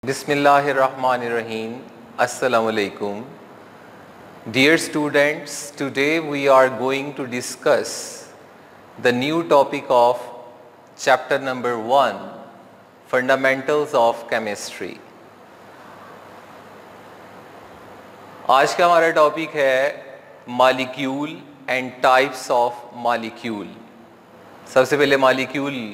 Bismillahirrahmanirrahim. Assalamu alaikum. Dear students, today we are going to discuss the new topic of chapter number 1, Fundamentals of Chemistry. आज का हमारा topic है molecule and types of molecule. सबसे पहले molecule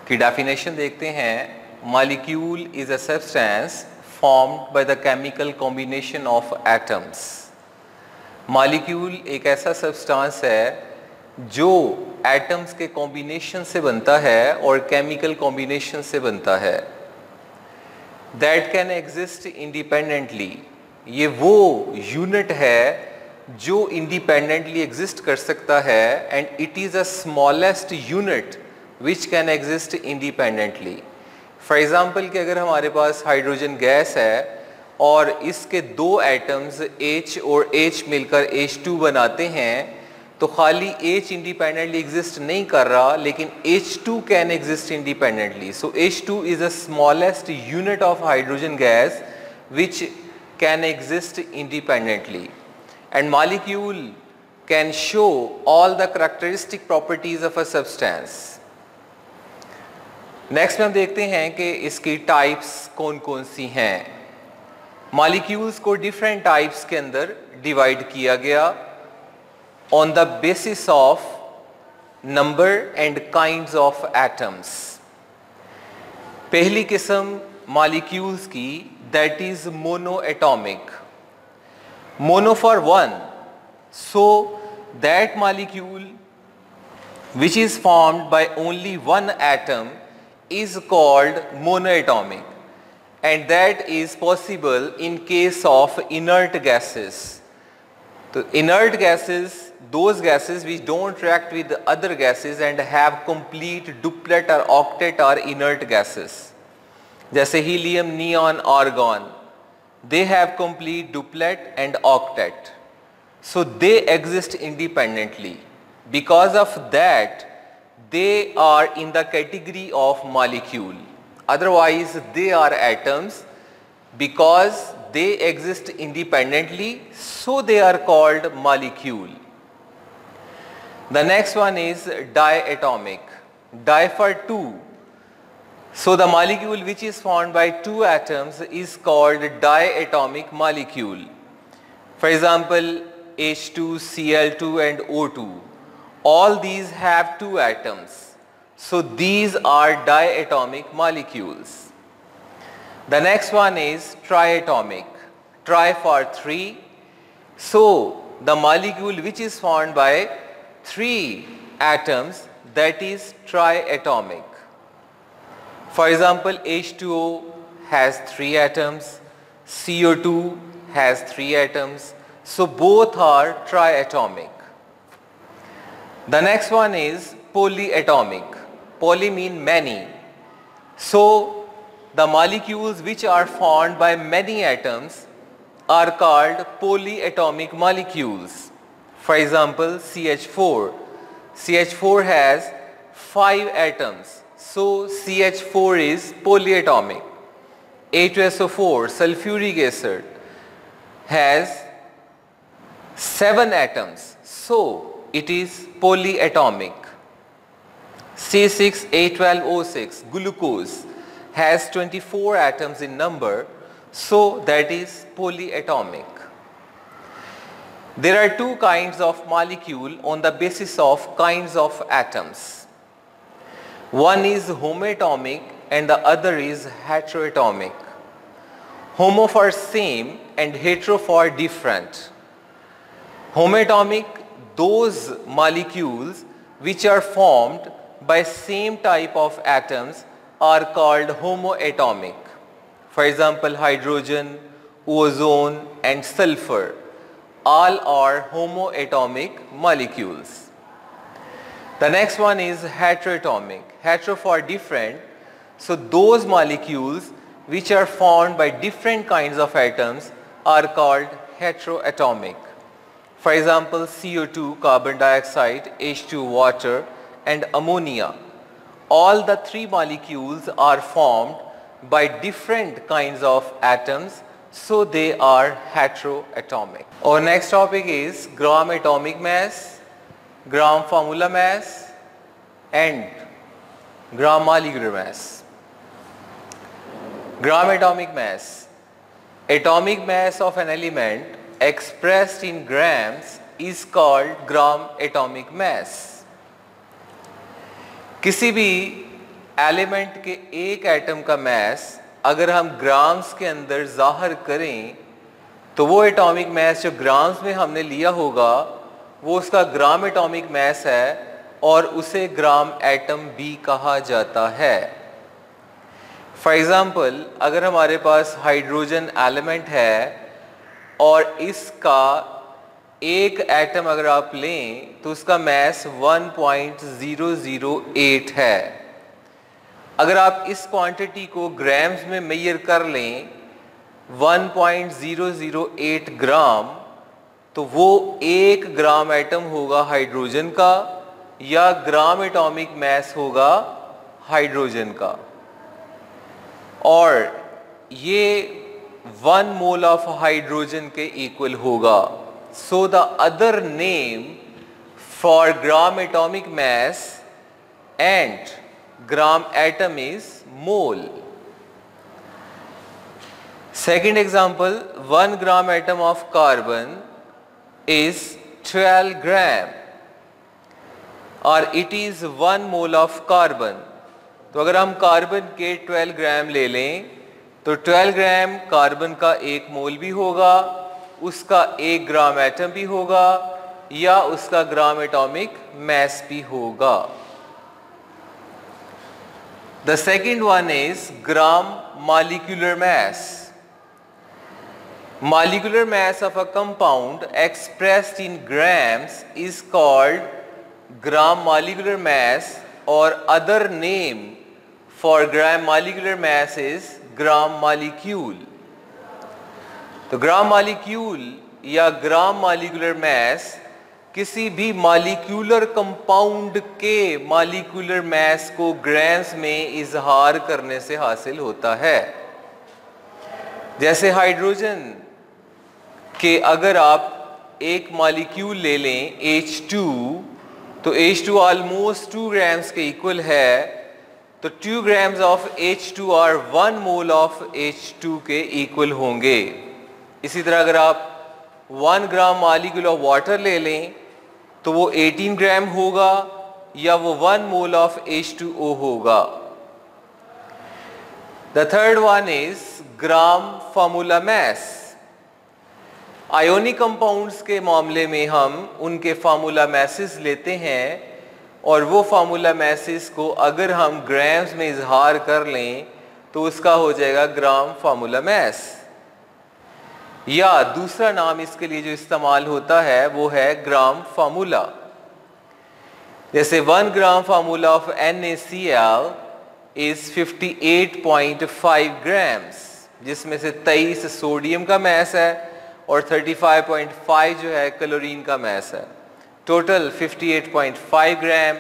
की definition देखते हैं. Molecule is a substance formed by the chemical combination of atoms. Molecule एक ऐसा substance है जो atoms के combination से बनता है और chemical combination से बनता है. That can exist independently. ये वो unit है जो independently exist कर सकता है and it is the smallest unit which can exist independently. For example कि अगर हमारे पास हाइड्रोजन गैस है और इसके दो एटम्स H और H मिलकर H2 बनाते हैं तो खाली H इंडिपेंडेंटली एग्जिस्ट नहीं कर रहा लेकिन H2 can exist independently. So H2 is the smallest unit of hydrogen gas which can exist independently and molecule can show all the characteristic properties of a substance. Next में हम देखते हैं कि इसकी टाइप्स कौन कौन सी हैं. मॉलिक्यूल्स को डिफरेंट टाइप्स के अंदर डिवाइड किया गया on the basis of number and kinds of atoms. पहली किस्म मॉलिक्यूल्स की that is mono atomic. Mono for one, so that molecule which is formed by only one atom is called monoatomic, and that is possible in case of inert gases. So inert gases, those gases which don't react with other gases and have complete duplet or octet are inert gases. जैसे helium, neon, argon, they have complete duplet and octet. So they exist independently. Because of that, they are in the category of molecule. Otherwise they are atoms. Because they exist independently, so they are called molecule. The next one is diatomic. Di for two. So the molecule which is formed by two atoms is called diatomic molecule. For example, H2, Cl2 and O2. All these have two atoms, so these are diatomic molecules. The next one is triatomic. Tri for three. So the molecule which is formed by three atoms, that is triatomic. For example, H2O has three atoms, CO2 has three atoms, so both are triatomic. The next one is polyatomic. Poly mean many. So the molecules which are formed by many atoms are called polyatomic molecules. For example, CH4. CH4 has 5 atoms. So CH4 is polyatomic. H2SO4, sulfuric acid, has 7 atoms. So it is polyatomic. C6H12O6, glucose, has 24 atoms in number, so that is polyatomic. There are two kinds of molecule on the basis of kinds of atoms. One is homoatomic and the other is heteroatomic. Homo for same and hetero for different. Homoatomic, those molecules which are formed by same type of atoms are called homoatomic. For example, hydrogen, ozone and sulfur, all are homoatomic molecules. The next one is heteroatomic. Hetero for different, so those molecules which are formed by different kinds of atoms are called heteroatomic. For example, CO2, carbon dioxide, H2, water and ammonia. All the three molecules are formed by different kinds of atoms, so they are heteroatomic. Our next topic is gram atomic mass, gram formula mass and gram molecular mass. Gram atomic mass. Atomic mass of an element expressed in grams is called gram atomic mass. किसी भी element के एक atom का मास अगर हम grams के अंदर जाहिर करें तो वो एटॉमिक मास जो ग्राम्स में हमने लिया होगा वो उसका ग्राम एटॉमिक मास है और उसे ग्राम एटम भी कहा जाता है. फॉर एग्जांपल, अगर हमारे पास हाइड्रोजन एलिमेंट है और इसका एक एटम अगर आप लें तो उसका मास 1.008 है. अगर आप इस क्वांटिटी को ग्राम्स में मेजर कर लें 1.008 ग्राम, तो वो 1 ग्राम एटम होगा हाइड्रोजन का या ग्राम एटॉमिक मास होगा हाइड्रोजन का. और ये 1 मोल ऑफ हाइड्रोजन के इक्वल होगा. So the other name for gram atomic mass and gram atom is mole. Second example, 1 gram atom of carbon is 12 gram or it is 1 mole of carbon. तो अगर हम carbon के 12 ग्राम ले लें तो 12 gram carbon का 1 मोल भी होगा, उसका 1 ग्राम एटम भी होगा या उसका ग्राम एटॉमिक मास भी होगा. The second one is gram molecular mass. Molecular mass of a compound expressed in grams is called gram molecular mass, or other name for gram molecular mass is gram molecule. तो gram molecule या gram molecular mass किसी भी molecular compound के molecular mass को grams में इजहार करने से हासिल होता है. जैसे हाइड्रोजन के अगर आप एक मॉलिक्यूल ले लें H2, तो H2 ऑलमोस्ट 2 ग्राम्स के इक्वल है, तो 2 ग्राम्स ऑफ H2 और 1 मोल ऑफ H2 के इक्वल होंगे. इसी तरह अगर आप 1 ग्राम मॉलिक्यूल ऑफ वाटर ले लें तो वो 18 ग्राम होगा या वो 1 मोल ऑफ H2O होगा. The third one is gram formula mass. Ionic compounds के मामले में हम उनके फार्मूला मासेस लेते हैं और वो फार्मूला मासेस को अगर हम ग्राम्स में इजहार कर लें तो उसका हो जाएगा ग्राम फार्मूला मास. या दूसरा नाम इसके लिए जो इस्तेमाल होता है वो है ग्राम फार्मूला. जैसे 1 gram formula of NaCl is 58.5 grams, जिसमें से 23 सोडियम का मास है और 35.5 जो है क्लोरीन का मास है. टोटल 58.5 ग्राम.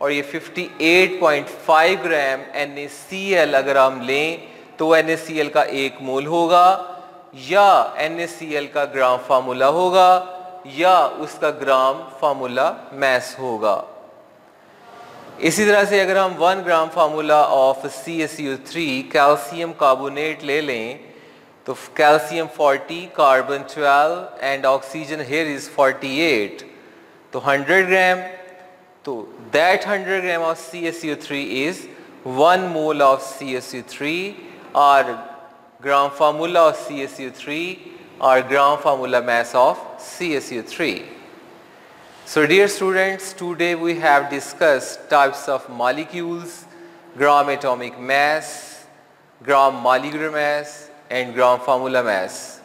और ये 58.5 ग्राम NaCl अगर हम लें तो NaCl का 1 मोल होगा या NaCl का ग्राम फार्मूला होगा या उसका ग्राम फार्मूला मास होगा. इसी तरह से अगर हम 1 gram formula of CaCO3 calcium carbonate ले लें तो calcium 40, carbon 12 and oxygen here is 48, तो 100 ग्राम. तो that 100 gram of CaCO3 is 1 mole of CaCO3 और gram formula of CaCO3 or gram formula mass of CaCO3. So dear students, today we have discussed types of molecules, gram atomic mass, gram molecular mass and gram formula mass.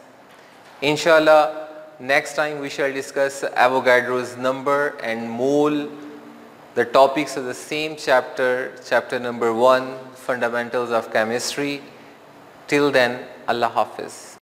Inshallah, next time we shall discuss Avogadro's number and mole, the topics of the same chapter, chapter number 1, Fundamentals of Chemistry. Till then, Allah Hafiz.